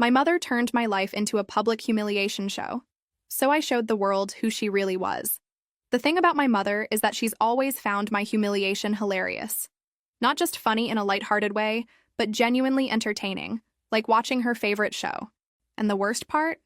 My mother turned my life into a public humiliation show. So I showed the world who she really was. The thing about my mother is that she's always found my humiliation hilarious. Not just funny in a lighthearted way, but genuinely entertaining, like watching her favorite show. And the worst part?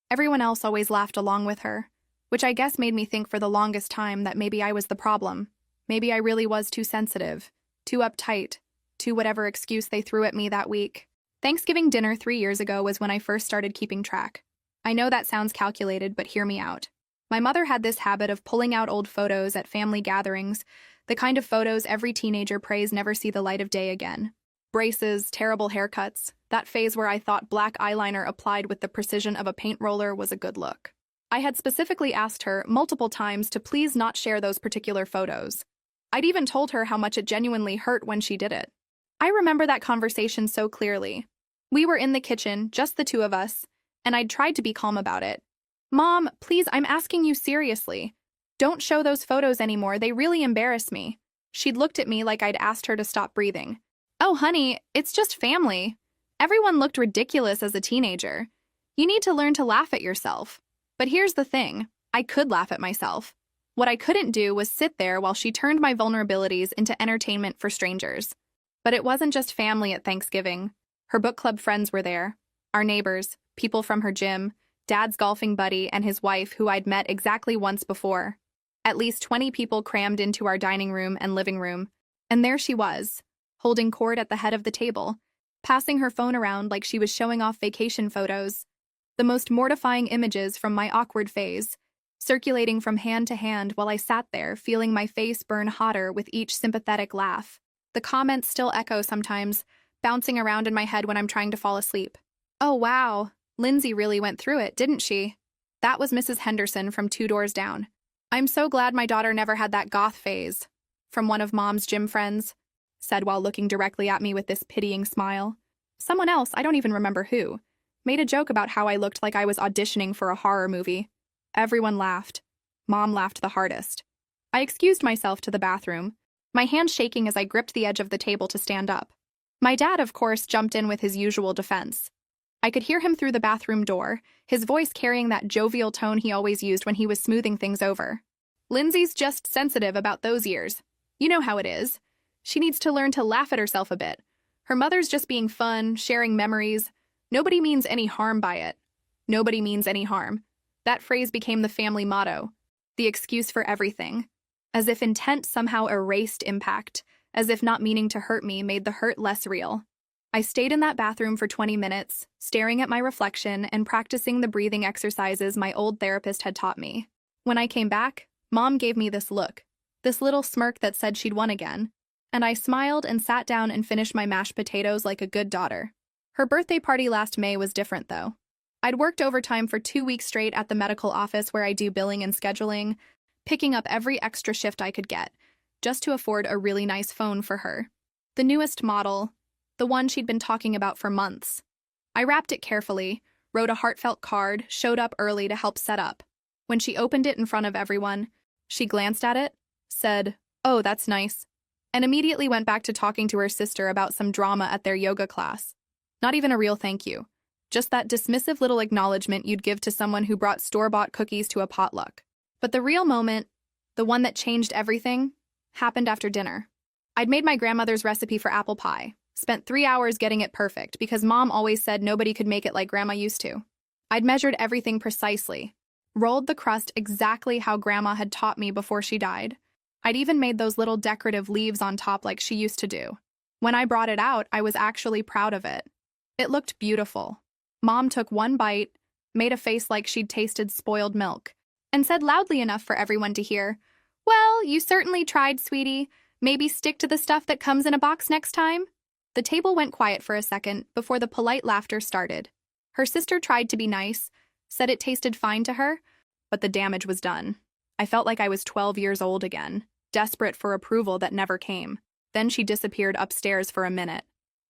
Everyone else always laughed along with her, which I guess made me think for the longest time that maybe I was the problem. Maybe I really was too sensitive, too uptight, too whatever excuse they threw at me that week. Thanksgiving dinner 3 years ago was when I first started keeping track. I know that sounds calculated, but hear me out. My mother had this habit of pulling out old photos at family gatherings, the kind of photos every teenager prays never see the light of day again. Braces, terrible haircuts, that phase where I thought black eyeliner applied with the precision of a paint roller was a good look. I had specifically asked her multiple times to please not share those particular photos. I'd even told her how much it genuinely hurt when she did it. I remember that conversation so clearly. We were in the kitchen, just the two of us, and I'd tried to be calm about it. "Mom, please, I'm asking you seriously. Don't show those photos anymore, they really embarrass me." She'd looked at me like I'd asked her to stop breathing. "Oh, honey, it's just family. Everyone looked ridiculous as a teenager. You need to learn to laugh at yourself." But here's the thing, I could laugh at myself. What I couldn't do was sit there while she turned my vulnerabilities into entertainment for strangers. But it wasn't just family at Thanksgiving. Her book club friends were there, our neighbors, people from her gym, Dad's golfing buddy and his wife who I'd met exactly once before. At least 20 people crammed into our dining room and living room, and there she was, holding court at the head of the table, passing her phone around like she was showing off vacation photos. The most mortifying images from my awkward phase, circulating from hand to hand while I sat there feeling my face burn hotter with each sympathetic laugh. The comments still echo sometimes, bouncing around in my head when I'm trying to fall asleep. "Oh wow, Lindsay really went through it, didn't she?" That was Mrs. Henderson from 2 doors down. "I'm so glad my daughter never had that goth phase," from one of Mom's gym friends, said while looking directly at me with this pitying smile. Someone else, I don't even remember who, made a joke about how I looked like I was auditioning for a horror movie. Everyone laughed. Mom laughed the hardest. I excused myself to the bathroom, my hand shaking as I gripped the edge of the table to stand up. My dad, of course, jumped in with his usual defense. I could hear him through the bathroom door, his voice carrying that jovial tone he always used when he was smoothing things over. "Lindsay's just sensitive about those years. You know how it is. She needs to learn to laugh at herself a bit. Her mother's just being fun, sharing memories. Nobody means any harm by it." Nobody means any harm. That phrase became the family motto, the excuse for everything. As if intent somehow erased impact, as if not meaning to hurt me made the hurt less real. I stayed in that bathroom for 20 minutes, staring at my reflection and practicing the breathing exercises my old therapist had taught me. When I came back, Mom gave me this look, this little smirk that said she'd won again, and I smiled and sat down and finished my mashed potatoes like a good daughter. Her birthday party last May was different, though. I'd worked overtime for 2 weeks straight at the medical office where I do billing and scheduling, picking up every extra shift I could get, just to afford a really nice phone for her. The newest model, the one she'd been talking about for months. I wrapped it carefully, wrote a heartfelt card, showed up early to help set up. When she opened it in front of everyone, she glanced at it, said, "Oh, that's nice," and immediately went back to talking to her sister about some drama at their yoga class. Not even a real thank you. Just that dismissive little acknowledgement you'd give to someone who brought store-bought cookies to a potluck. But the real moment, the one that changed everything, happened after dinner. I'd made my grandmother's recipe for apple pie, spent 3 hours getting it perfect because Mom always said nobody could make it like Grandma used to. I'd measured everything precisely, rolled the crust exactly how Grandma had taught me before she died. I'd even made those little decorative leaves on top like she used to do. When I brought it out, I was actually proud of it. It looked beautiful. Mom took one bite, made a face like she'd tasted spoiled milk, and said loudly enough for everyone to hear, "Well, you certainly tried, sweetie. Maybe stick to the stuff that comes in a box next time?" The table went quiet for a second before the polite laughter started. Her sister tried to be nice, said it tasted fine to her, but the damage was done. I felt like I was 12 years old again, desperate for approval that never came. Then she disappeared upstairs for a minute.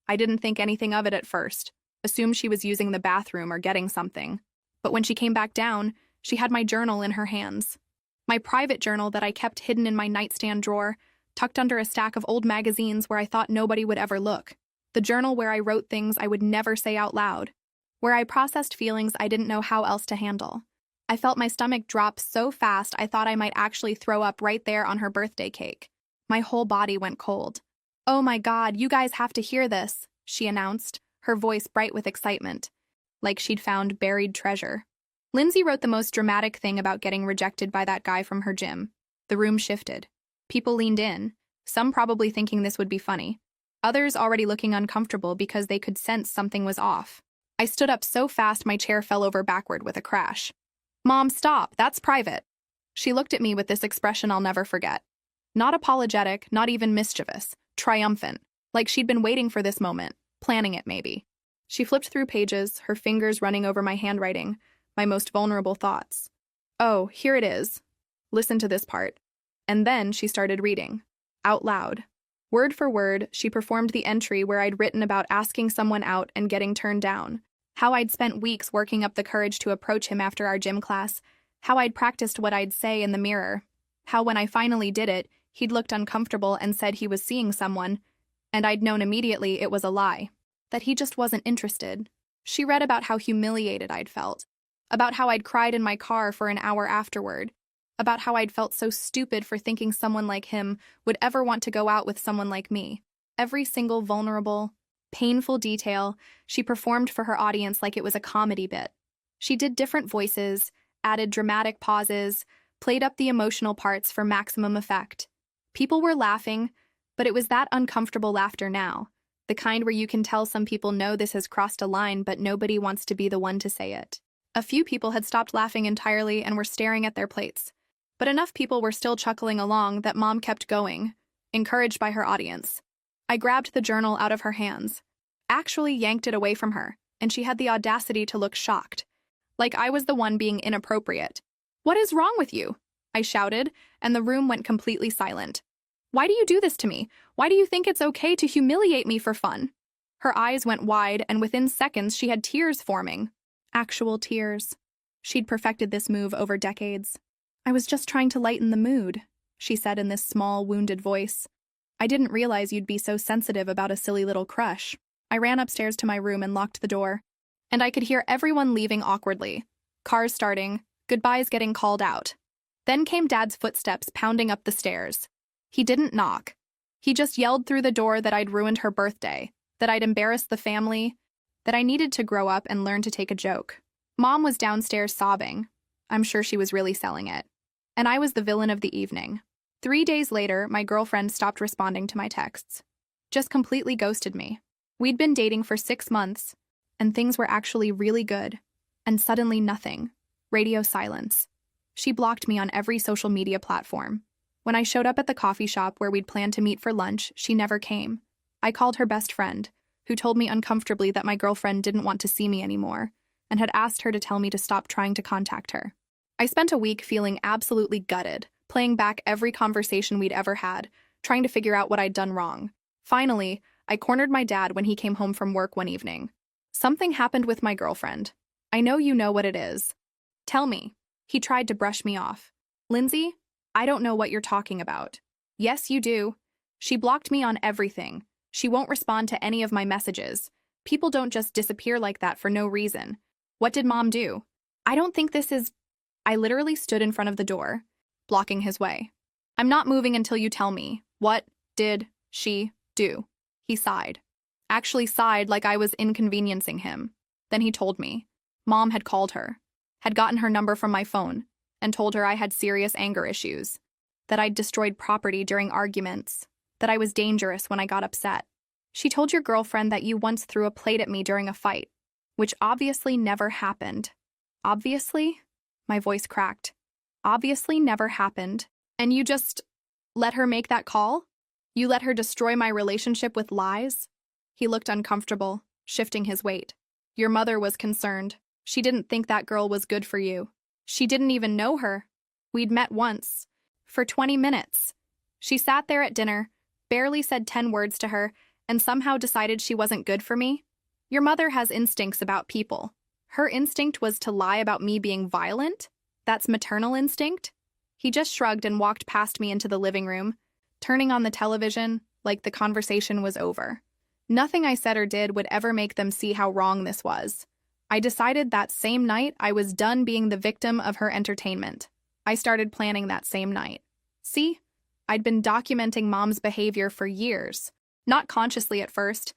I didn't think anything of it at first, assumed she was using the bathroom or getting something. But when she came back down, she had my journal in her hands. My private journal that I kept hidden in my nightstand drawer, tucked under a stack of old magazines where I thought nobody would ever look. The journal where I wrote things I would never say out loud. where I processed feelings I didn't know how else to handle. I felt my stomach drop so fast I thought I might actually throw up right there on her birthday cake. My whole body went cold. "Oh my God, you guys have to hear this," she announced, her voice bright with excitement, like she'd found buried treasure. Lindsay wrote the most dramatic thing about getting rejected by that guy from her gym. The room shifted. People leaned in, some probably thinking this would be funny, others already looking uncomfortable because they could sense something was off. I stood up so fast my chair fell over backward with a crash. "Mom, stop, that's private." She looked at me with this expression I'll never forget. Not apologetic, not even mischievous, triumphant, like she'd been waiting for this moment, planning it maybe. She flipped through pages, her fingers running over my handwriting, my most vulnerable thoughts. "Oh, here it is. Listen to this part." And then she started reading, out loud. Word for word, she performed the entry where I'd written about asking someone out and getting turned down, how I'd spent weeks working up the courage to approach him after our gym class, how I'd practiced what I'd say in the mirror, how when I finally did it, he'd looked uncomfortable and said he was seeing someone, and I'd known immediately it was a lie, that he just wasn't interested. She read about how humiliated I'd felt, about how I'd cried in my car for an hour afterward, about how I'd felt so stupid for thinking someone like him would ever want to go out with someone like me. Every single vulnerable, painful detail she performed for her audience like it was a comedy bit. She did different voices, added dramatic pauses, played up the emotional parts for maximum effect. People were laughing, but it was that uncomfortable laughter now, the kind where you can tell some people know this has crossed a line but nobody wants to be the one to say it. A few people had stopped laughing entirely and were staring at their plates. But enough people were still chuckling along that Mom kept going, encouraged by her audience. I grabbed the journal out of her hands, actually yanked it away from her, and she had the audacity to look shocked, like I was the one being inappropriate. "What is wrong with you?" I shouted, and the room went completely silent. "Why do you do this to me? Why do you think it's okay to humiliate me for fun?" Her eyes went wide, and within seconds she had tears forming. Actual tears. She'd perfected this move over decades. "I was just trying to lighten the mood," she said in this small, wounded voice. "I didn't realize you'd be so sensitive about a silly little crush." I ran upstairs to my room and locked the door, and I could hear everyone leaving awkwardly. Cars starting, goodbyes getting called out. Then came Dad's footsteps pounding up the stairs. He didn't knock. He just yelled through the door that I'd ruined her birthday, that I'd embarrassed the family, that I needed to grow up and learn to take a joke. Mom was downstairs sobbing. I'm sure she was really selling it. And I was the villain of the evening. 3 days later, my girlfriend stopped responding to my texts. Just completely ghosted me. We'd been dating for 6 months, and things were actually really good. And suddenly nothing. Radio silence. She blocked me on every social media platform. When I showed up at the coffee shop where we'd planned to meet for lunch, she never came. I called her best friend, who told me uncomfortably that my girlfriend didn't want to see me anymore, and had asked her to tell me to stop trying to contact her. I spent a week feeling absolutely gutted, playing back every conversation we'd ever had, trying to figure out what I'd done wrong. Finally, I cornered my dad when he came home from work one evening. "Something happened with my girlfriend. I know you know what it is. Tell me." He tried to brush me off. "Lindsay, I don't know what you're talking about." "Yes, you do. She blocked me on everything. She won't respond to any of my messages. People don't just disappear like that for no reason. What did Mom do?" "I don't think this is..." I literally stood in front of the door, blocking his way. "I'm not moving until you tell me. What did she do?" He sighed. Actually sighed like I was inconveniencing him. Then he told me. Mom had called her, had gotten her number from my phone, and told her I had serious anger issues, that I'd destroyed property during arguments, that I was dangerous when I got upset. "She told your girlfriend that you once threw a plate at me during a fight, which obviously never happened." "Obviously?" My voice cracked. "Obviously never happened. And you just let her make that call? You let her destroy my relationship with lies?" He looked uncomfortable, shifting his weight. "Your mother was concerned. She didn't think that girl was good for you. She didn't even know her. We'd met once. For 20 minutes. She sat there at dinner, barely said 10 words to her, and somehow decided she wasn't good for me. Your mother has instincts about people. Her instinct was to lie about me being violent? That's maternal instinct?" He just shrugged and walked past me into the living room, turning on the television like the conversation was over. Nothing I said or did would ever make them see how wrong this was. I decided that same night I was done being the victim of her entertainment. I started planning that same night. See? I'd been documenting Mom's behavior for years. Not consciously at first,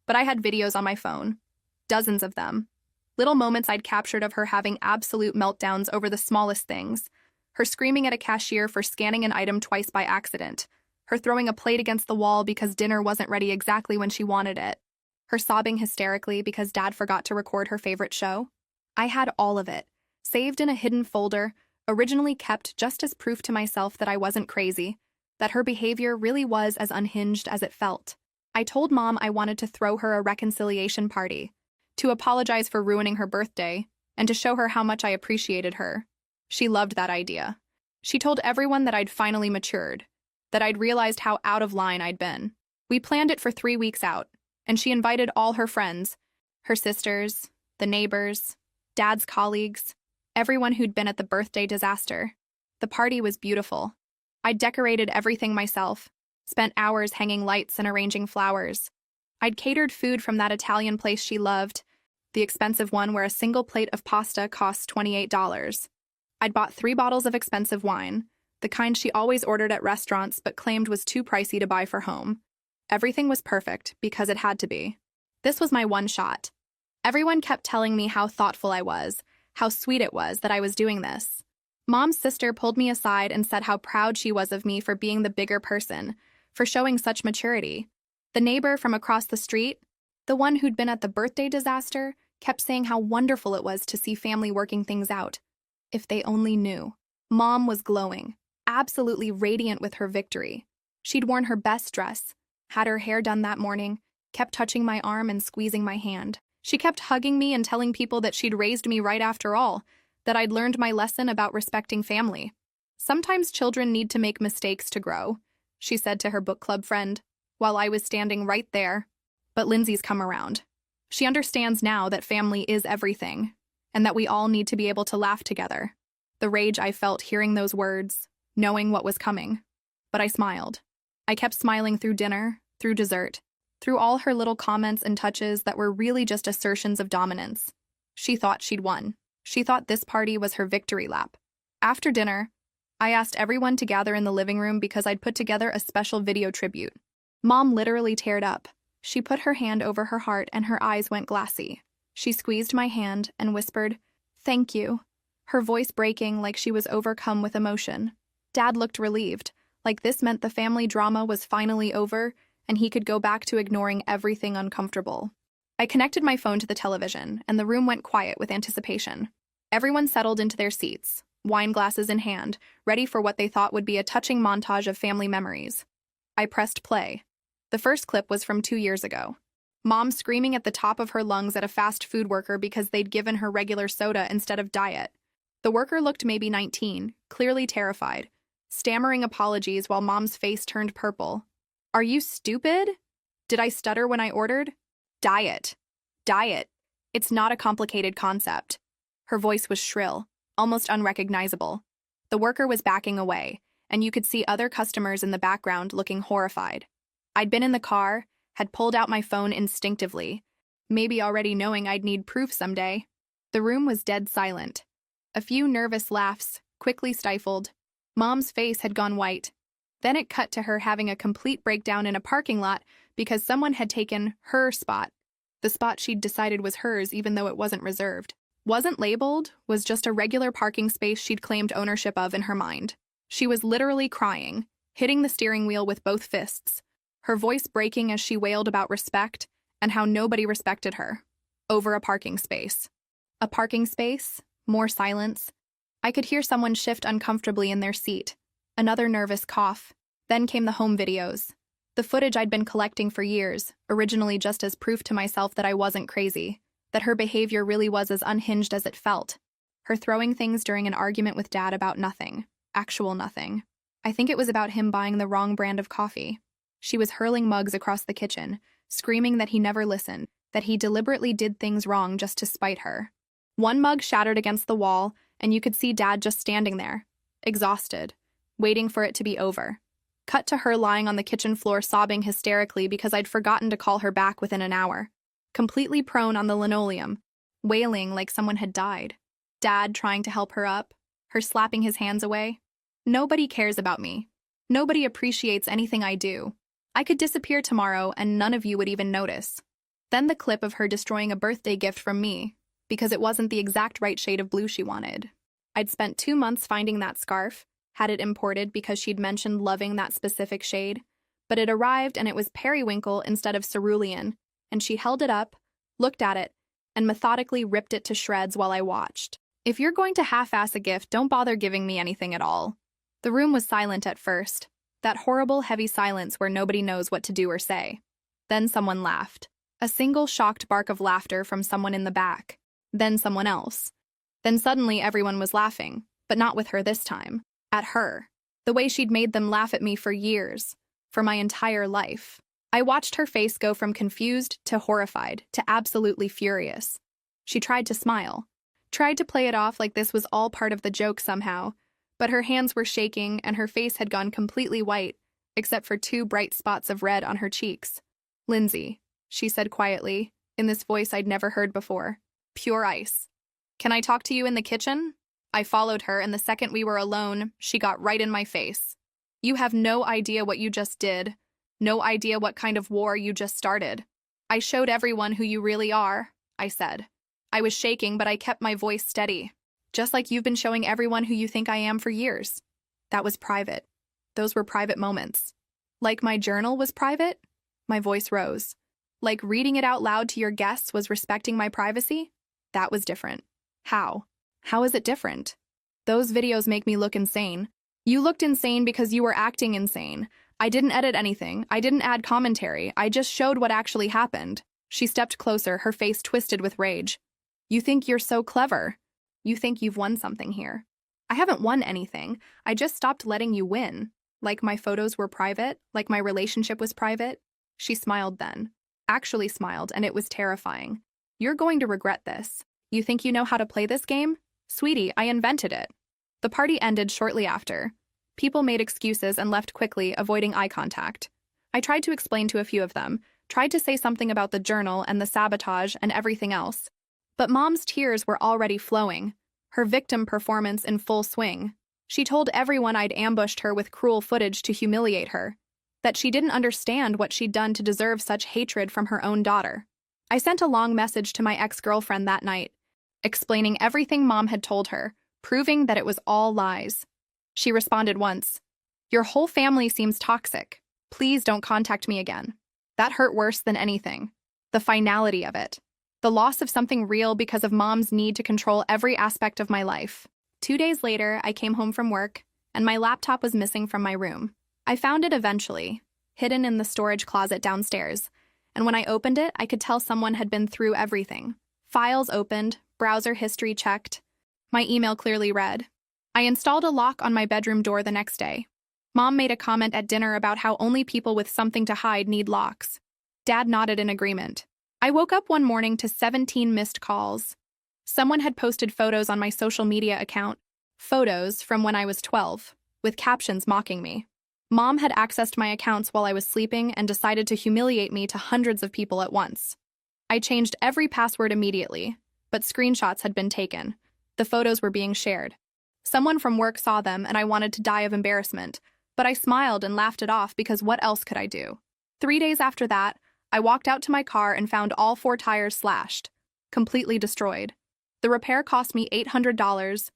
but I had videos on my phone. Dozens of them. Little moments I'd captured of her having absolute meltdowns over the smallest things. Her screaming at a cashier for scanning an item twice by accident. Her throwing a plate against the wall because dinner wasn't ready exactly when she wanted it. Her sobbing hysterically because Dad forgot to record her favorite show. I had all of it, saved in a hidden folder, originally kept just as proof to myself that I wasn't crazy, that her behavior really was as unhinged as it felt. I told Mom I wanted to throw her a reconciliation party, to apologize for ruining her birthday, and to show her how much I appreciated her. She loved that idea. She told everyone that I'd finally matured, that I'd realized how out of line I'd been. We planned it for 3 weeks out, and she invited all her friends, her sisters, the neighbors, Dad's colleagues, everyone who'd been at the birthday disaster. The party was beautiful. I'd decorated everything myself, spent hours hanging lights and arranging flowers. I'd catered food from that Italian place she loved, the expensive one where a single plate of pasta costs $28. I'd bought 3 bottles of expensive wine, the kind she always ordered at restaurants but claimed was too pricey to buy for home. Everything was perfect because it had to be. This was my one shot. Everyone kept telling me how thoughtful I was, how sweet it was that I was doing this. Mom's sister pulled me aside and said how proud she was of me for being the bigger person, for showing such maturity. The neighbor from across the street, the one who'd been at the birthday disaster, kept saying how wonderful it was to see family working things out. If they only knew. Mom was glowing, absolutely radiant with her victory. She'd worn her best dress, had her hair done that morning, kept touching my arm and squeezing my hand. She kept hugging me and telling people that she'd raised me right after all, that I'd learned my lesson about respecting family. Sometimes children need to make mistakes to grow, she said to her book club friend, while I was standing right there. But Lindsay's come around. She understands now that family is everything, and that we all need to be able to laugh together. The rage I felt hearing those words, knowing what was coming. But I smiled. I kept smiling through dinner, through dessert, through all her little comments and touches that were really just assertions of dominance. She thought she'd won. She thought this party was her victory lap. After dinner, I asked everyone to gather in the living room because I'd put together a special video tribute. Mom literally teared up. She put her hand over her heart and her eyes went glassy. She squeezed my hand and whispered, "Thank you," her voice breaking like she was overcome with emotion. Dad looked relieved, like this meant the family drama was finally over and he could go back to ignoring everything uncomfortable. I connected my phone to the television, and the room went quiet with anticipation. Everyone settled into their seats, wine glasses in hand, ready for what they thought would be a touching montage of family memories. I pressed play. The first clip was from 2 years ago. Mom screaming at the top of her lungs at a fast food worker because they'd given her regular soda instead of diet. The worker looked maybe 19, clearly terrified, stammering apologies while Mom's face turned purple. "Are you stupid?" Did I stutter when I ordered? Diet. Diet. It's not a complicated concept. Her voice was shrill, almost unrecognizable. The worker was backing away, and you could see other customers in the background looking horrified. I'd been in the car, had pulled out my phone instinctively, maybe already knowing I'd need proof someday. The room was dead silent. A few nervous laughs, quickly stifled. Mom's face had gone white. Then it cut to her having a complete breakdown in a parking lot because someone had taken her spot. The spot she'd decided was hers even though it wasn't reserved. Wasn't labeled, was just a regular parking space she'd claimed ownership of in her mind. She was literally crying, hitting the steering wheel with both fists, her voice breaking as she wailed about respect and how nobody respected her. Over a parking space. A parking space, more silence. I could hear someone shift uncomfortably in their seat. Another nervous cough. Then came the home videos. The footage I'd been collecting for years, originally just as proof to myself that I wasn't crazy, that her behavior really was as unhinged as it felt. Her throwing things during an argument with Dad about nothing. Actual nothing. I think it was about him buying the wrong brand of coffee. She was hurling mugs across the kitchen, screaming that he never listened, that he deliberately did things wrong just to spite her. One mug shattered against the wall, and you could see Dad just standing there, exhausted, waiting for it to be over. Cut to her lying on the kitchen floor sobbing hysterically because I'd forgotten to call her back within an hour. Completely prone on the linoleum. wailing like someone had died. Dad trying to help her up, her slapping his hands away. Nobody cares about me. Nobody appreciates anything I do. I could disappear tomorrow and none of you would even notice. Then the clip of her destroying a birthday gift from me, because it wasn't the exact right shade of blue she wanted. I'd spent 2 months finding that scarf, had it imported because she'd mentioned loving that specific shade, but it arrived and it was periwinkle instead of cerulean, and she held it up, looked at it, and methodically ripped it to shreds while I watched. If you're going to half-ass a gift, don't bother giving me anything at all. The room was silent at first, that horrible, heavy silence where nobody knows what to do or say. Then someone laughed. A single shocked bark of laughter from someone in the back. Then someone else. Then suddenly everyone was laughing, but not with her this time. At her. The way she'd made them laugh at me for years. For my entire life. I watched her face go from confused to horrified to absolutely furious. She tried to smile. Tried to play it off like this was all part of the joke somehow, but her hands were shaking and her face had gone completely white, except for 2 bright spots of red on her cheeks. "Lindsay," she said quietly, in this voice I'd never heard before. Pure ice. "Can I talk to you in the kitchen?" I followed her, and the second we were alone, she got right in my face. "You have no idea what you just did. No idea what kind of war you just started. I showed everyone who you really are," I said. I was shaking, but I kept my voice steady. "Just like you've been showing everyone who you think I am for years." That was private. Those were private moments. Like my journal was private? My voice rose. Like reading it out loud to your guests was respecting my privacy? That was different. How? How is it different? Those videos make me look insane. You looked insane because you were acting insane. I didn't edit anything. I didn't add commentary. I just showed what actually happened. She stepped closer, her face twisted with rage. "You think you're so clever. You think you've won something here. I haven't won anything. I just stopped letting you win. Like my photos were private, like my relationship was private." She smiled then. Actually smiled, and it was terrifying. "You're going to regret this. You think you know how to play this game? Sweetie, I invented it." The party ended shortly after. People made excuses and left quickly, avoiding eye contact. I tried to explain to a few of them, tried to say something about the journal and the sabotage and everything else. But Mom's tears were already flowing, her victim performance in full swing. She told everyone I'd ambushed her with cruel footage to humiliate her, that she didn't understand what she'd done to deserve such hatred from her own daughter. I sent a long message to my ex-girlfriend that night, explaining everything Mom had told her, proving that it was all lies. She responded once, "Your whole family seems toxic. Please don't contact me again." That hurt worse than anything. The finality of it. The loss of something real because of Mom's need to control every aspect of my life. 2 days later, I came home from work, and my laptop was missing from my room. I found it eventually, hidden in the storage closet downstairs, and when I opened it, I could tell someone had been through everything. Files opened, browser history checked. My email clearly read. I installed a lock on my bedroom door the next day. Mom made a comment at dinner about how only people with something to hide need locks. Dad nodded in agreement. I woke up one morning to 17 missed calls. Someone had posted photos on my social media account, photos from when I was 12, with captions mocking me. Mom had accessed my accounts while I was sleeping and decided to humiliate me to hundreds of people at once. I changed every password immediately, but screenshots had been taken. The photos were being shared. Someone from work saw them and I wanted to die of embarrassment, but I smiled and laughed it off because what else could I do? 3 days after that, I walked out to my car and found all 4 tires slashed, completely destroyed. The repair cost me $800,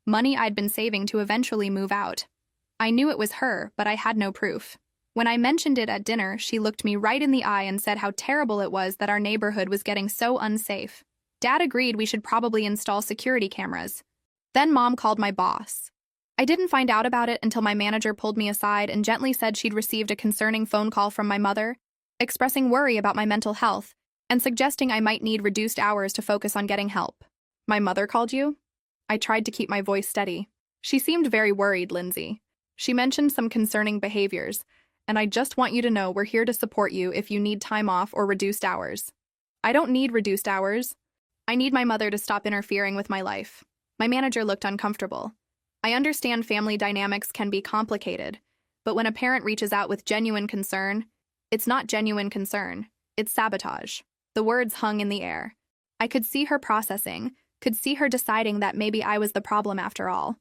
money I'd been saving to eventually move out. I knew it was her, but I had no proof. When I mentioned it at dinner, she looked me right in the eye and said how terrible it was that our neighborhood was getting so unsafe. Dad agreed we should probably install security cameras. Then Mom called my boss. I didn't find out about it until my manager pulled me aside and gently said she'd received a concerning phone call from my mother, expressing worry about my mental health and suggesting I might need reduced hours to focus on getting help. "My mother called you?" I tried to keep my voice steady. "She seemed very worried, Lindsay. She mentioned some concerning behaviors, and I just want you to know we're here to support you if you need time off or reduced hours." "I don't need reduced hours. I need my mother to stop interfering with my life." My manager looked uncomfortable. I understand family dynamics can be complicated, but when a parent reaches out with genuine concern, it's not genuine concern, it's sabotage. The words hung in the air. I could see her processing, could see her deciding that maybe I was the problem after all.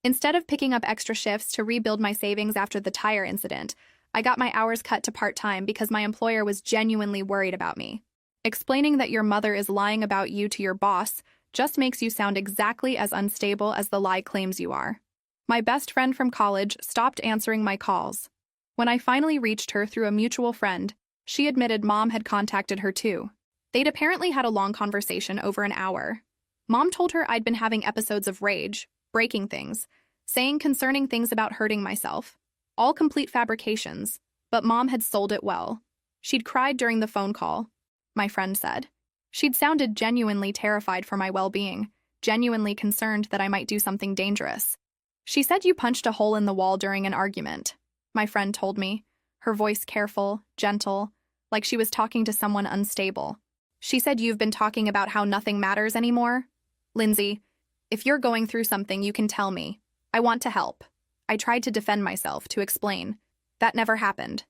Instead of picking up extra shifts to rebuild my savings after the tire incident, I got my hours cut to part-time because my employer was genuinely worried about me. Explaining that your mother is lying about you to your boss just makes you sound exactly as unstable as the lie claims you are. My best friend from college stopped answering my calls. When I finally reached her through a mutual friend, she admitted Mom had contacted her too. They'd apparently had a long conversation over an hour. Mom told her I'd been having episodes of rage, breaking things, saying concerning things about hurting myself. All complete fabrications, but Mom had sold it well. She'd cried during the phone call, my friend said. She'd sounded genuinely terrified for my well-being, genuinely concerned that I might do something dangerous. She said you punched a hole in the wall during an argument, my friend told me, her voice careful, gentle, like she was talking to someone unstable. She said you've been talking about how nothing matters anymore. Lindsay, if you're going through something, you can tell me. I want to help. I tried to defend myself, to explain. That never happened.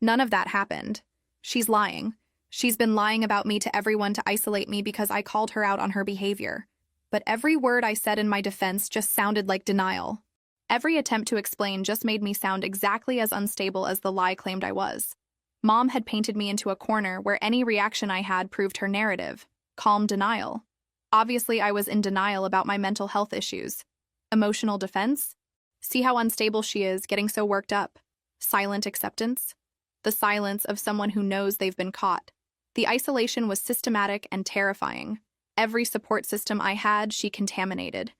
None of that happened. She's lying. She's been lying about me to everyone to isolate me because I called her out on her behavior. But every word I said in my defense just sounded like denial. Every attempt to explain just made me sound exactly as unstable as the lie claimed I was. Mom had painted me into a corner where any reaction I had proved her narrative. Calm denial. Obviously, I was in denial about my mental health issues. Emotional defense? See how unstable she is, getting so worked up. Silent acceptance? The silence of someone who knows they've been caught. The isolation was systematic and terrifying. Every support system I had, she contaminated.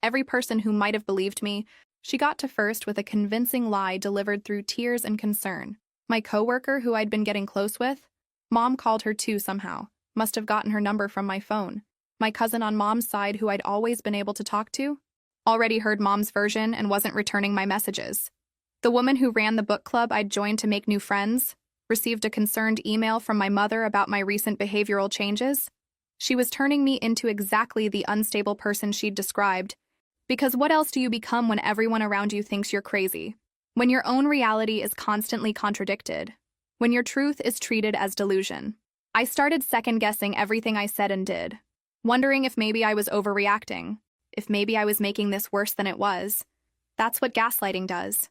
Every person who might have believed me, she got to first with a convincing lie delivered through tears and concern. My coworker, who I'd been getting close with, Mom called her too somehow. Must have gotten her number from my phone. My cousin on Mom's side, who I'd always been able to talk to, already heard Mom's version and wasn't returning my messages. The woman who ran the book club I'd joined to make new friends received a concerned email from my mother about my recent behavioral changes. She was turning me into exactly the unstable person she'd described. Because what else do you become when everyone around you thinks you're crazy? When your own reality is constantly contradicted? When your truth is treated as delusion? I started second-guessing everything I said and did, wondering if maybe I was overreacting, if maybe I was making this worse than it was. That's what gaslighting does.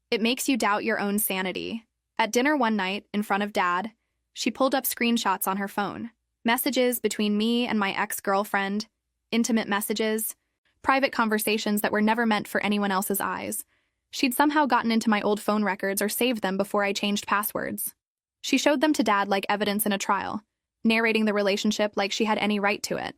It makes you doubt your own sanity. At dinner one night, in front of Dad, she pulled up screenshots on her phone. Messages between me and my ex-girlfriend, intimate messages, private conversations that were never meant for anyone else's eyes. She'd somehow gotten into my old phone records or saved them before I changed passwords. She showed them to Dad like evidence in a trial, narrating the relationship like she had any right to it.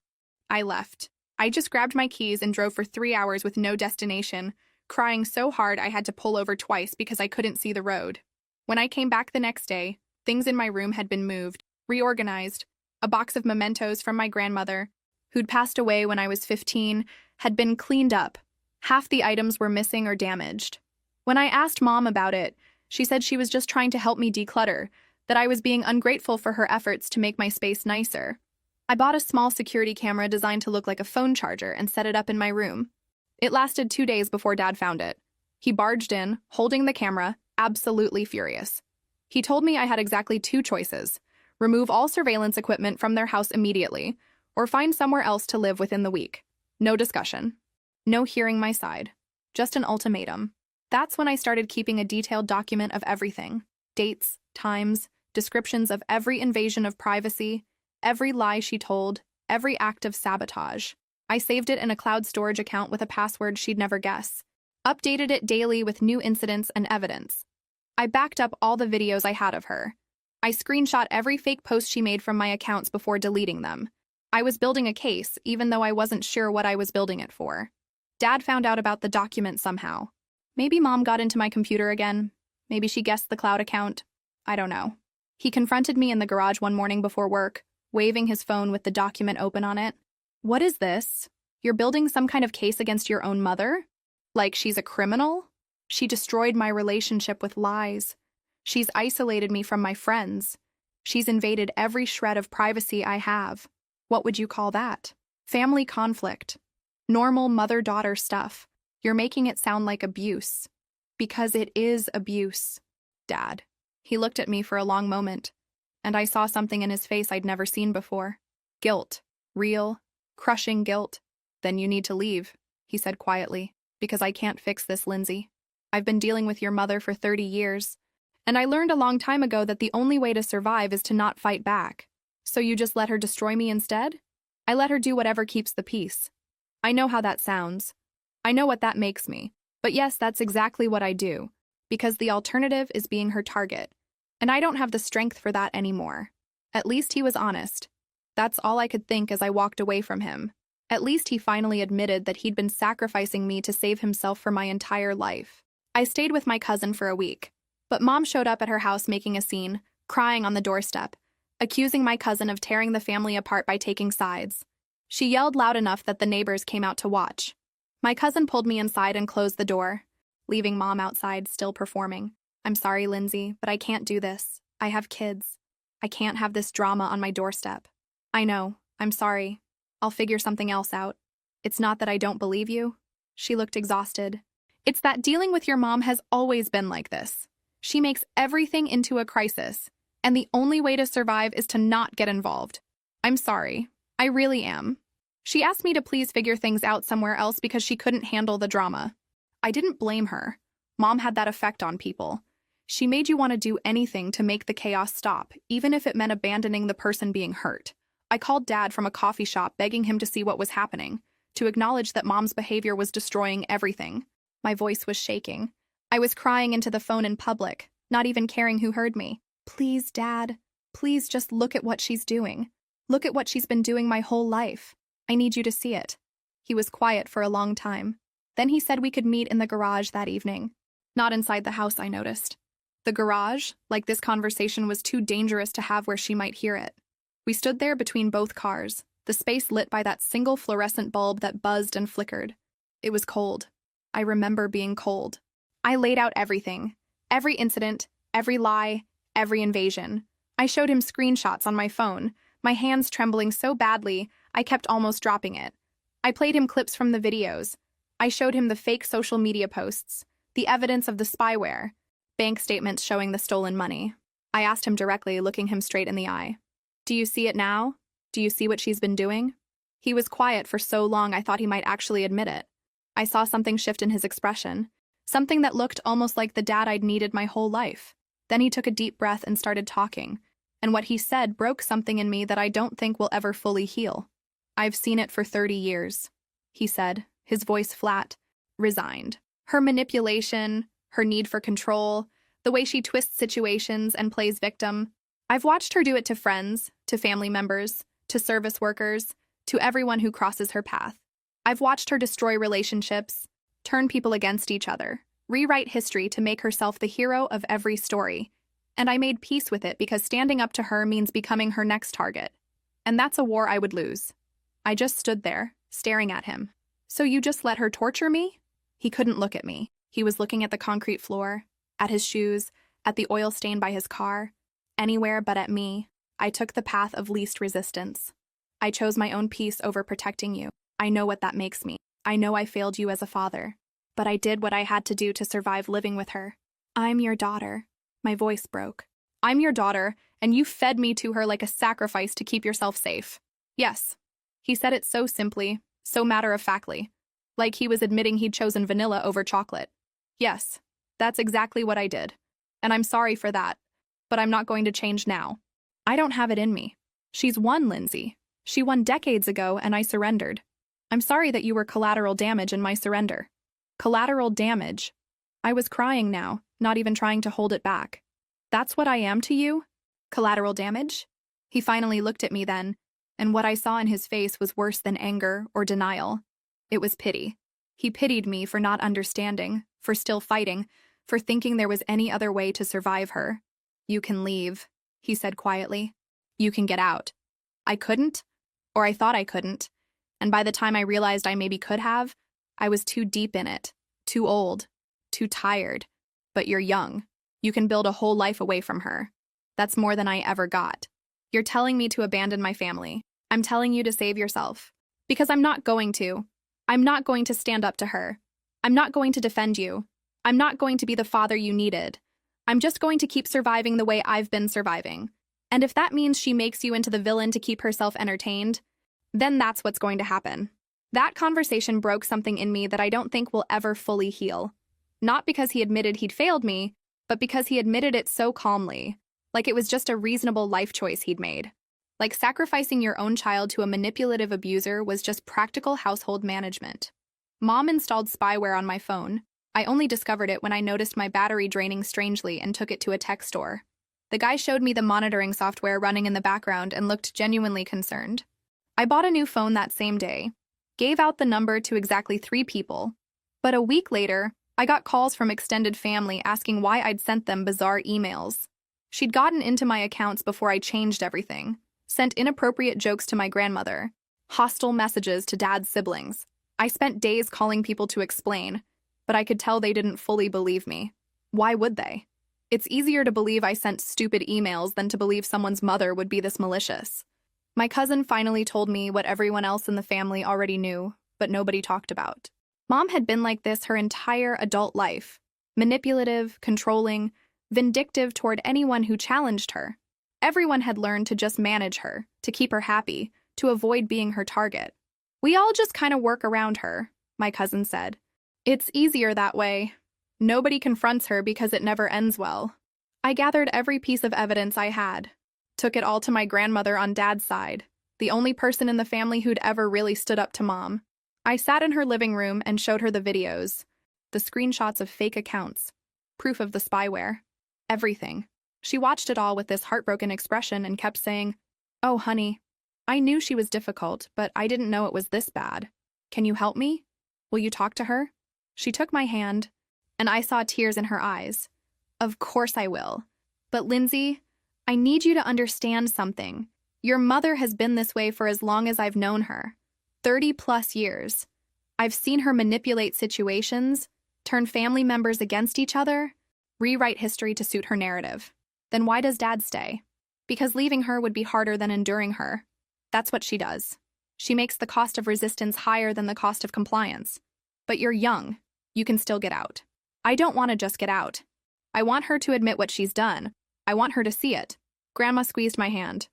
I left. I just grabbed my keys and drove for 3 hours with no destination, crying so hard I had to pull over twice because I couldn't see the road. When I came back the next day, things in my room had been moved, reorganized. A box of mementos from my grandmother, who'd passed away when I was 15, had been cleaned up. Half the items were missing or damaged. When I asked Mom about it, she said she was just trying to help me declutter, that I was being ungrateful for her efforts to make my space nicer. I bought a small security camera designed to look like a phone charger and set it up in my room. It lasted 2 days before Dad found it. He barged in, holding the camera, absolutely furious. He told me I had exactly 2 choices: remove all surveillance equipment from their house immediately, or find somewhere else to live within the week. No discussion. No hearing my side. Just an ultimatum. That's when I started keeping a detailed document of everything. Dates, times, descriptions of every invasion of privacy, every lie she told, every act of sabotage. I saved it in a cloud storage account with a password she'd never guess. Updated it daily with new incidents and evidence. I backed up all the videos I had of her. I screenshot every fake post she made from my accounts before deleting them. I was building a case, even though I wasn't sure what I was building it for. Dad found out about the document somehow. Maybe Mom got into my computer again. Maybe she guessed the cloud account. I don't know. He confronted me in the garage one morning before work, waving his phone with the document open on it. What is this? You're building some kind of case against your own mother? Like she's a criminal? She destroyed my relationship with lies. She's isolated me from my friends. She's invaded every shred of privacy I have. What would you call that? Family conflict. Normal mother-daughter stuff. You're making it sound like abuse. Because it is abuse, Dad. He looked at me for a long moment, and I saw something in his face I'd never seen before. Guilt. Real, crushing guilt. Then you need to leave, he said quietly, because I can't fix this, Lindsay. I've been dealing with your mother for 30 years, and I learned a long time ago that the only way to survive is to not fight back. So you just let her destroy me instead? I let her do whatever keeps the peace. I know how that sounds. I know what that makes me. But yes, that's exactly what I do, because the alternative is being her target, and I don't have the strength for that anymore. At least he was honest. That's all I could think as I walked away from him. At least he finally admitted that he'd been sacrificing me to save himself for my entire life. I stayed with my cousin for a week, but Mom showed up at her house making a scene, crying on the doorstep, accusing my cousin of tearing the family apart by taking sides. She yelled loud enough that the neighbors came out to watch. My cousin pulled me inside and closed the door, leaving Mom outside still performing. I'm sorry, Lindsay, but I can't do this. I have kids. I can't have this drama on my doorstep. I know. I'm sorry. I'll figure something else out. It's not that I don't believe you. She looked exhausted. It's that dealing with your mom has always been like this. She makes everything into a crisis, and the only way to survive is to not get involved. I'm sorry. I really am. She asked me to please figure things out somewhere else because she couldn't handle the drama. I didn't blame her. Mom had that effect on people. She made you want to do anything to make the chaos stop, even if it meant abandoning the person being hurt. I called Dad from a coffee shop begging him to see what was happening, to acknowledge that Mom's behavior was destroying everything. My voice was shaking. I was crying into the phone in public, not even caring who heard me. Please, Dad. Please just look at what she's doing. Look at what she's been doing my whole life. I need you to see it. He was quiet for a long time. Then he said we could meet in the garage that evening. Not inside the house, I noticed. The garage, like this conversation was too dangerous to have where she might hear it. We stood there between both cars, the space lit by that single fluorescent bulb that buzzed and flickered. It was cold. I remember being cold. I laid out everything. Every incident, every lie, every invasion. I showed him screenshots on my phone, my hands trembling so badly I kept almost dropping it. I played him clips from the videos. I showed him the fake social media posts, the evidence of the spyware, bank statements showing the stolen money. I asked him directly, looking him straight in the eye. Do you see it now? Do you see what she's been doing? He was quiet for so long I thought he might actually admit it. I saw something shift in his expression, something that looked almost like the dad I'd needed my whole life. Then he took a deep breath and started talking, and what he said broke something in me that I don't think will ever fully heal. I've seen it for 30 years, he said, his voice flat, resigned. Her manipulation, her need for control, the way she twists situations and plays victim. I've watched her do it to friends, to family members, to service workers, to everyone who crosses her path. I've watched her destroy relationships, turn people against each other, rewrite history to make herself the hero of every story. And I made peace with it because standing up to her means becoming her next target. And that's a war I would lose. I just stood there, staring at him. So you just let her torture me? He couldn't look at me. He was looking at the concrete floor, at his shoes, at the oil stain by his car. Anywhere but at me. I took the path of least resistance. I chose my own peace over protecting you. I know what that makes me. I know I failed you as a father. But I did what I had to do to survive living with her. I'm your daughter. My voice broke. I'm your daughter, and you fed me to her like a sacrifice to keep yourself safe. Yes. He said it so simply, so matter-of-factly, like he was admitting he'd chosen vanilla over chocolate. Yes, that's exactly what I did. And I'm sorry for that, but I'm not going to change now. I don't have it in me. She's won, Lindsay. She won decades ago, and I surrendered. I'm sorry that you were collateral damage in my surrender. Collateral damage. I was crying now, not even trying to hold it back. That's what I am to you? Collateral damage? He finally looked at me then, and what I saw in his face was worse than anger or denial. It was pity. He pitied me for not understanding, for still fighting, for thinking there was any other way to survive her. You can leave, he said quietly. You can get out. I couldn't, or I thought I couldn't, and by the time I realized I maybe could have, I was too deep in it, too old, too tired. But you're young. You can build a whole life away from her. That's more than I ever got. You're telling me to abandon my family. I'm telling you to save yourself. Because I'm not going to. I'm not going to stand up to her. I'm not going to defend you. I'm not going to be the father you needed. I'm just going to keep surviving the way I've been surviving. And if that means she makes you into the villain to keep herself entertained, then that's what's going to happen. That conversation broke something in me that I don't think will ever fully heal. Not because he admitted he'd failed me, but because he admitted it so calmly, like it was just a reasonable life choice he'd made. Like sacrificing your own child to a manipulative abuser was just practical household management. Mom installed spyware on my phone. I only discovered it when I noticed my battery draining strangely and took it to a tech store. The guy showed me the monitoring software running in the background and looked genuinely concerned. I bought a new phone that same day, gave out the number to exactly 3 people, but a week later, I got calls from extended family asking why I'd sent them bizarre emails. She'd gotten into my accounts before I changed everything, sent inappropriate jokes to my grandmother, hostile messages to Dad's siblings. I spent days calling people to explain, but I could tell they didn't fully believe me. Why would they? It's easier to believe I sent stupid emails than to believe someone's mother would be this malicious. My cousin finally told me what everyone else in the family already knew, but nobody talked about. Mom had been like this her entire adult life, manipulative, controlling, vindictive toward anyone who challenged her. Everyone had learned to just manage her, to keep her happy, to avoid being her target. We all just kind of work around her, my cousin said. It's easier that way. Nobody confronts her because it never ends well. I gathered every piece of evidence I had, took it all to my grandmother on Dad's side, the only person in the family who'd ever really stood up to Mom. I sat in her living room and showed her the videos, the screenshots of fake accounts, proof of the spyware, everything. She watched it all with this heartbroken expression and kept saying, "Oh, honey, I knew she was difficult, but I didn't know it was this bad. Can you help me? Will you talk to her?" She took my hand, and I saw tears in her eyes. "Of course I will. But Lindsay, I need you to understand something. Your mother has been this way for as long as I've known her. 30+ years. I've seen her manipulate situations, turn family members against each other, rewrite history to suit her narrative. Then why does Dad stay? Because leaving her would be harder than enduring her. That's what she does. She makes the cost of resistance higher than the cost of compliance. But you're young. You can still get out. I don't want to just get out. I want her to admit what she's done. I want her to see it." Grandma squeezed my hand.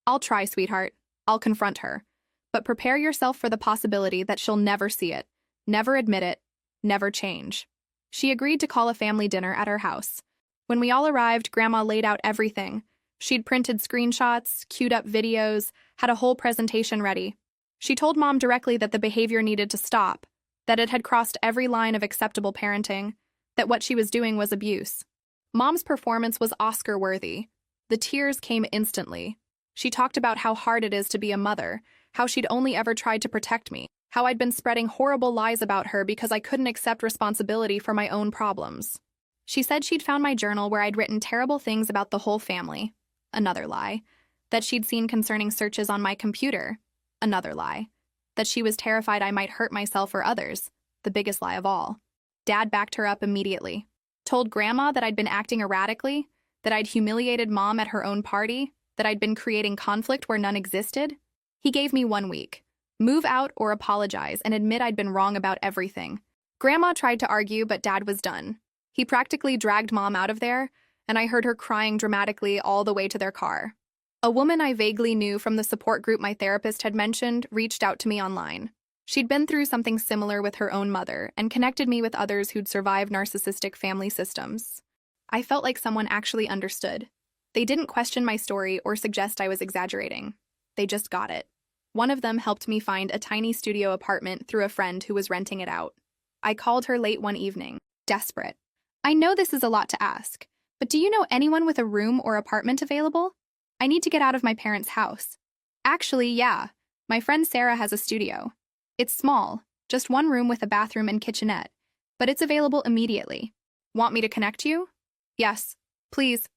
"I'll try, sweetheart. I'll confront her. But prepare yourself for the possibility that she'll never see it, never admit it, never change." She agreed to call a family dinner at her house. When we all arrived, Grandma laid out everything. She'd printed screenshots, queued up videos, had a whole presentation ready. She told Mom directly that the behavior needed to stop, that it had crossed every line of acceptable parenting, that what she was doing was abuse. Mom's performance was Oscar-worthy. The tears came instantly. She talked about how hard it is to be a mother, how she'd only ever tried to protect me, how I'd been spreading horrible lies about her because I couldn't accept responsibility for my own problems. She said she'd found my journal where I'd written terrible things about the whole family. Another lie. That she'd seen concerning searches on my computer. Another lie. That she was terrified I might hurt myself or others. The biggest lie of all. Dad backed her up immediately. Told Grandma that I'd been acting erratically, that I'd humiliated Mom at her own party, that I'd been creating conflict where none existed. He gave me 1 week. Move out or apologize and admit I'd been wrong about everything. Grandma tried to argue, but Dad was done. He practically dragged Mom out of there, and I heard her crying dramatically all the way to their car. A woman I vaguely knew from the support group my therapist had mentioned reached out to me online. She'd been through something similar with her own mother and connected me with others who'd survived narcissistic family systems. I felt like someone actually understood. They didn't question my story or suggest I was exaggerating. They just got it. One of them helped me find a tiny studio apartment through a friend who was renting it out. I called her late one evening, desperate. "I know this is a lot to ask, but do you know anyone with a room or apartment available? I need to get out of my parents' house." "Actually, yeah. My friend Sarah has a studio. It's small, just 1 room with a bathroom and kitchenette, but it's available immediately. Want me to connect you?" "Yes, please.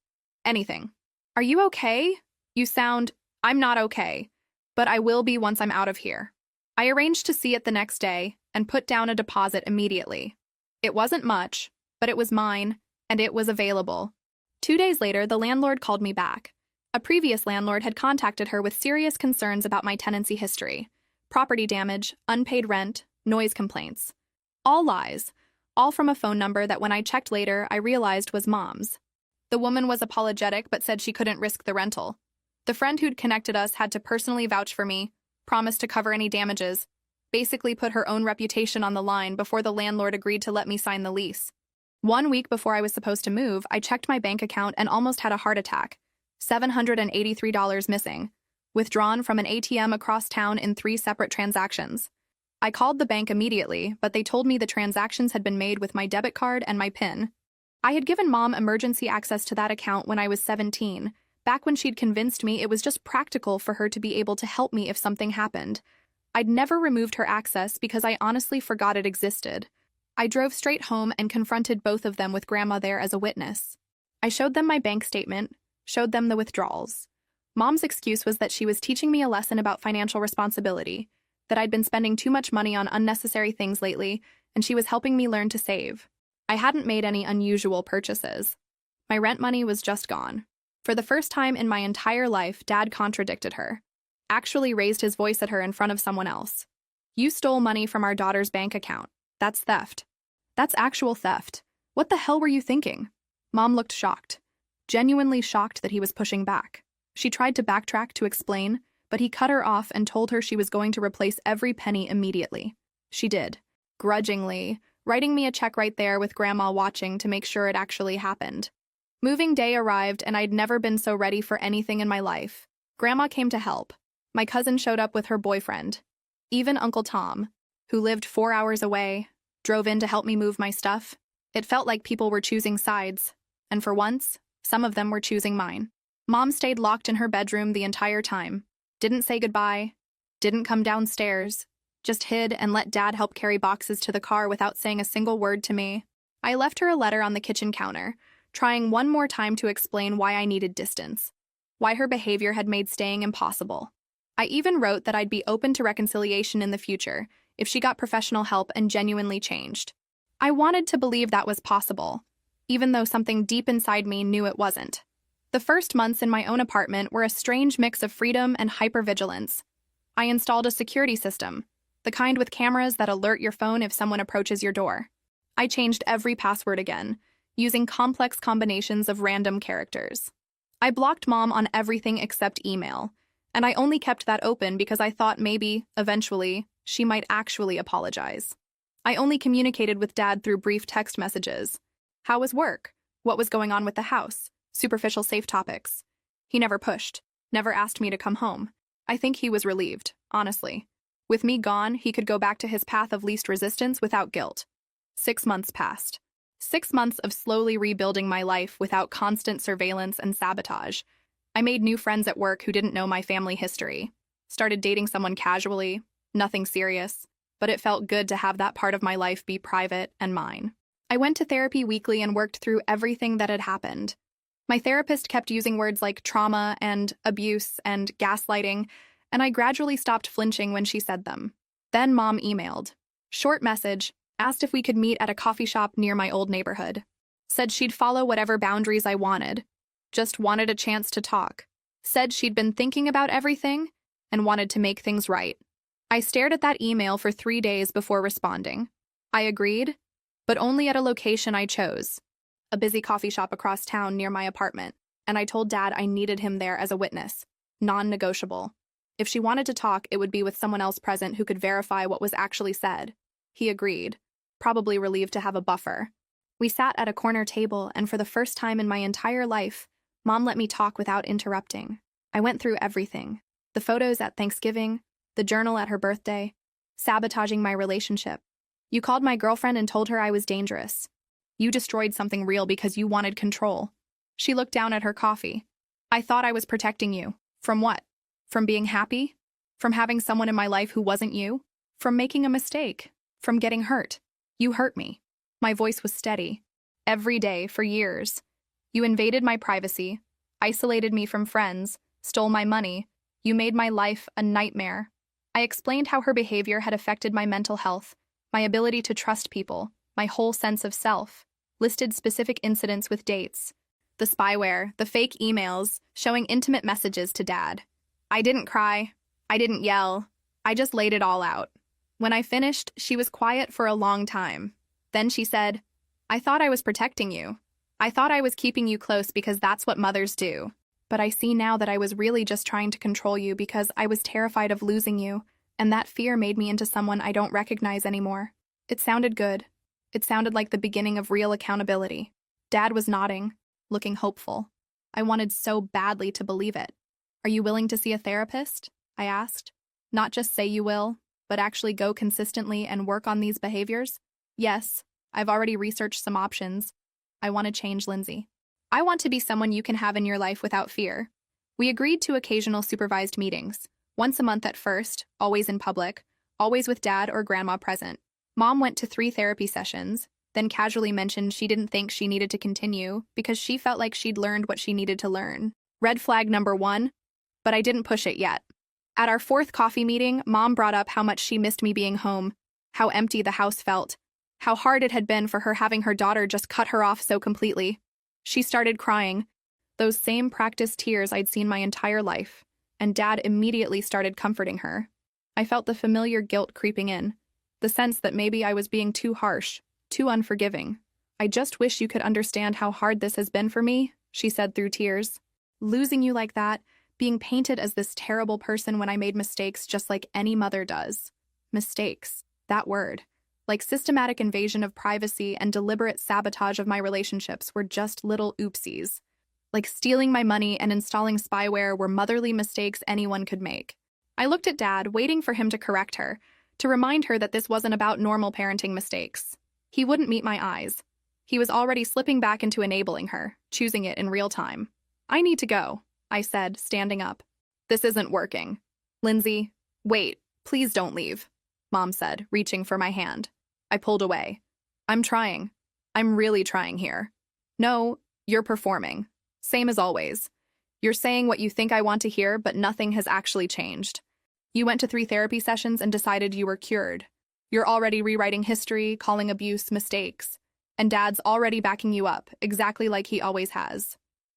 Anything." "Are you okay? You sound..." "I'm not okay, but I will be once I'm out of here." I arranged to see it the next day and put down a deposit immediately. It wasn't much, but it was mine, and it was available. 2 days later, the landlord called me back. A previous landlord had contacted her with serious concerns about my tenancy history. Property damage, unpaid rent, noise complaints. All lies, all from a phone number that when I checked later, I realized was Mom's. The woman was apologetic but said she couldn't risk the rental. The friend who'd connected us had to personally vouch for me, promised to cover any damages, basically put her own reputation on the line before the landlord agreed to let me sign the lease. 1 week before I was supposed to move, I checked my bank account and almost had a heart attack. $783 missing, withdrawn from an ATM across town in 3 separate transactions. I called the bank immediately, but they told me the transactions had been made with my debit card and my PIN. I had given Mom emergency access to that account when I was 17, back when she'd convinced me it was just practical for her to be able to help me if something happened. I'd never removed her access because I honestly forgot it existed. I drove straight home and confronted both of them with Grandma there as a witness. I showed them my bank statement, showed them the withdrawals. Mom's excuse was that she was teaching me a lesson about financial responsibility, that I'd been spending too much money on unnecessary things lately, and she was helping me learn to save. I hadn't made any unusual purchases. My rent money was just gone. For the first time in my entire life, Dad contradicted her. Actually raised his voice at her in front of someone else. "You stole money from our daughter's bank account. That's theft. That's actual theft. What the hell were you thinking?" Mom looked shocked. Genuinely shocked that he was pushing back. She tried to backtrack to explain, but he cut her off and told her she was going to replace every penny immediately. She did, grudgingly, writing me a check right there with Grandma watching to make sure it actually happened. Moving day arrived and I'd never been so ready for anything in my life. Grandma came to help. My cousin showed up with her boyfriend. Even Uncle Tom, who lived 4 hours away, drove in to help me move my stuff. It felt like people were choosing sides, and for once, some of them were choosing mine. Mom stayed locked in her bedroom the entire time. Didn't say goodbye, didn't come downstairs, just hid and let Dad help carry boxes to the car without saying a single word to me. I left her a letter on the kitchen counter, trying one more time to explain why I needed distance, why her behavior had made staying impossible. I even wrote that I'd be open to reconciliation in the future if she got professional help and genuinely changed. I wanted to believe that was possible, even though something deep inside me knew it wasn't. The first months in my own apartment were a strange mix of freedom and hypervigilance. I installed a security system, the kind with cameras that alert your phone if someone approaches your door. I changed every password again, using complex combinations of random characters. I blocked Mom on everything except email, and I only kept that open because I thought maybe, eventually, she might actually apologize. I only communicated with Dad through brief text messages. How was work? What was going on with the house? Superficial safe topics. He never pushed, never asked me to come home. I think he was relieved, honestly. With me gone, he could go back to his path of least resistance without guilt. 6 months passed. 6 months of slowly rebuilding my life without constant surveillance and sabotage. I made new friends at work who didn't know my family history. Started dating someone casually, nothing serious, but it felt good to have that part of my life be private and mine. I went to therapy weekly and worked through everything that had happened. My therapist kept using words like trauma and abuse and gaslighting, and I gradually stopped flinching when she said them. Then Mom emailed. Short message, asked if we could meet at a coffee shop near my old neighborhood. Said she'd follow whatever boundaries I wanted. Just wanted a chance to talk. Said she'd been thinking about everything and wanted to make things right. I stared at that email for 3 days before responding. I agreed, but only at a location I chose. A busy coffee shop across town near my apartment, and I told Dad I needed him there as a witness, non-negotiable. If she wanted to talk, it would be with someone else present who could verify what was actually said. He agreed, probably relieved to have a buffer. We sat at a corner table, and for the first time in my entire life, Mom let me talk without interrupting. I went through everything. The photos at Thanksgiving, the journal at her birthday, sabotaging my relationship. You called my girlfriend and told her I was dangerous. You destroyed something real because you wanted control. She looked down at her coffee. I thought I was protecting you. From what? From being happy? From having someone in my life who wasn't you? From making a mistake? From getting hurt? You hurt me. My voice was steady. Every day, for years. You invaded my privacy, isolated me from friends, stole my money. You made my life a nightmare. I explained how her behavior had affected my mental health, my ability to trust people, my whole sense of self. Listed specific incidents with dates. The spyware, the fake emails, showing intimate messages to Dad. I didn't cry. I didn't yell. I just laid it all out. When I finished, she was quiet for a long time. Then she said, I thought I was protecting you. I thought I was keeping you close because that's what mothers do. But I see now that I was really just trying to control you because I was terrified of losing you, and that fear made me into someone I don't recognize anymore. It sounded good. It sounded like the beginning of real accountability. Dad was nodding, looking hopeful. I wanted so badly to believe it. Are you willing to see a therapist? I asked. Not just say you will, but actually go consistently and work on these behaviors? Yes, I've already researched some options. I want to change Lindsay. I want to be someone you can have in your life without fear. We agreed to occasional supervised meetings, once a month at first, always in public, always with Dad or Grandma present. Mom went to 3 therapy sessions, then casually mentioned she didn't think she needed to continue because she felt like she'd learned what she needed to learn. Red flag number 1, but I didn't push it yet. At our 4th coffee meeting, Mom brought up how much she missed me being home, how empty the house felt, how hard it had been for her having her daughter just cut her off so completely. She started crying, those same practiced tears I'd seen my entire life, and Dad immediately started comforting her. I felt the familiar guilt creeping in, the sense that maybe I was being too harsh, too unforgiving. I just wish you could understand how hard this has been for me, she said through tears. Losing you like that, being painted as this terrible person when I made mistakes just like any mother does. Mistakes, that word. Like systematic invasion of privacy and deliberate sabotage of my relationships were just little oopsies. Like stealing my money and installing spyware were motherly mistakes anyone could make. I looked at Dad, waiting for him to correct her, to remind her that this wasn't about normal parenting mistakes. He wouldn't meet my eyes. He was already slipping back into enabling her, choosing it in real time. I need to go, I said, standing up. This isn't working. Lindsay, wait, please don't leave, Mom said, reaching for my hand. I pulled away. I'm trying. I'm really trying here. No, you're performing. Same as always. You're saying what you think I want to hear, but nothing has actually changed. You went to 3 therapy sessions and decided you were cured. You're already rewriting history, calling abuse mistakes. And Dad's already backing you up, exactly like he always has.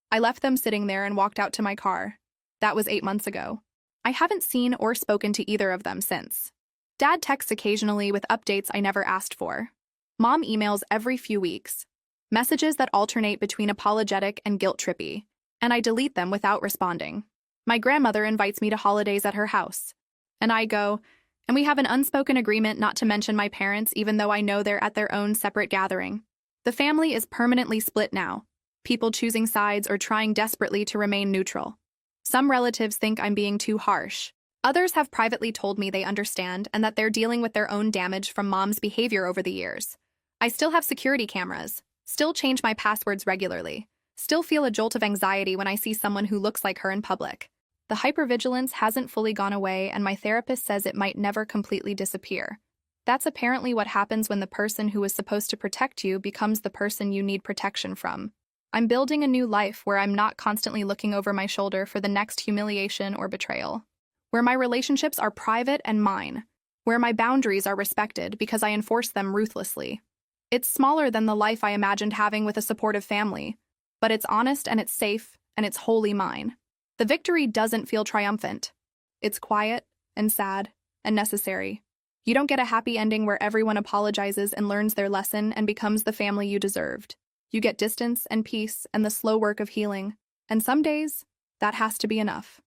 I left them sitting there and walked out to my car. That was 8 months ago. I haven't seen or spoken to either of them since. Dad texts occasionally with updates I never asked for. Mom emails every few weeks. Messages that alternate between apologetic and guilt-trippy, and I delete them without responding. My grandmother invites me to holidays at her house, and I go, and we have an unspoken agreement not to mention my parents even though I know they're at their own separate gathering. The family is permanently split now, people choosing sides or trying desperately to remain neutral. Some relatives think I'm being too harsh. Others have privately told me they understand and that they're dealing with their own damage from Mom's behavior over the years. I still have security cameras, still change my passwords regularly, still feel a jolt of anxiety when I see someone who looks like her in public. The hypervigilance hasn't fully gone away, and my therapist says it might never completely disappear. That's apparently what happens when the person who was supposed to protect you becomes the person you need protection from. I'm building a new life where I'm not constantly looking over my shoulder for the next humiliation or betrayal, where my relationships are private and mine, where my boundaries are respected because I enforce them ruthlessly. It's smaller than the life I imagined having with a supportive family, but it's honest and it's safe and it's wholly mine. The victory doesn't feel triumphant. It's quiet and sad and necessary. You don't get a happy ending where everyone apologizes and learns their lesson and becomes the family you deserved. You get distance and peace and the slow work of healing. And some days, that has to be enough.